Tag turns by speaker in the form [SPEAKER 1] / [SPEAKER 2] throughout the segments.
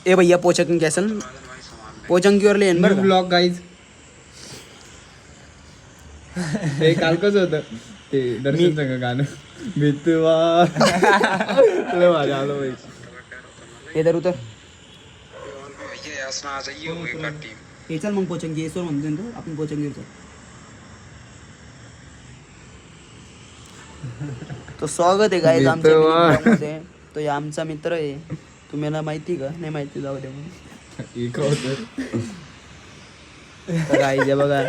[SPEAKER 1] ए भैया पोचकिंग कॅसल पोचंकीवर लेन बरं
[SPEAKER 2] blog guys. हे काल कसं होतं ते दर्शन संग गाणं मितवा तुला माझ्या आलो बाई.
[SPEAKER 1] हे धर उतर हे चल मग पोचंगी येसवर म्हणतो ना तो आपण पोचंगीवर चल. तो स्वागत आहे गाईज आमच्या मित्रामध्ये. तो या आमचा मित्र आहे. तुम्हाला माहिती का नाही माहिती जाऊ दे तर गाईज बघा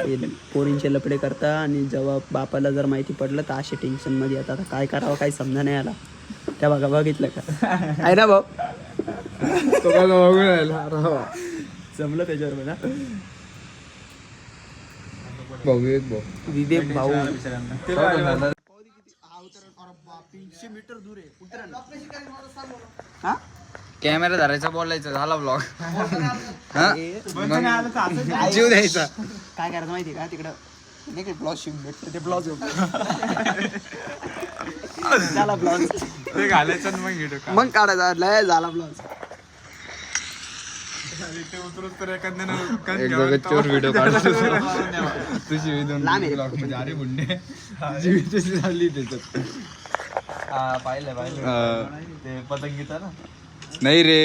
[SPEAKER 1] पोरींचे लपडे करता आणि जेव्हा बापाला जर माहिती पडलं तर असे टेन्शन मध्ये येतात. आता काय करावं काही समजा नाही आला. त्या बघा बघितलं का आहे ना भाऊ
[SPEAKER 2] तो मला बघून राहिला
[SPEAKER 1] जमलं त्याच्यावर मला. विवेक भाऊ
[SPEAKER 2] कॅमेरा धरायचा बोलायचं झाला ब्लॉग. जीव द्यायचा.
[SPEAKER 1] काय करायचं माहिती का तिकडं नाही का ब्लाउज शिवून भेटतं ते ब्लाउज झाला ब्लाउज
[SPEAKER 2] ते घालायचं
[SPEAKER 1] मग काढायचा लय झाला ब्लाउज.
[SPEAKER 2] व्हिडिओ काढतो तुझी अरे गुंडे जीवित झाली त्याच्यात.
[SPEAKER 3] पाहिलं ते पतंगीचा ना
[SPEAKER 2] नाही रे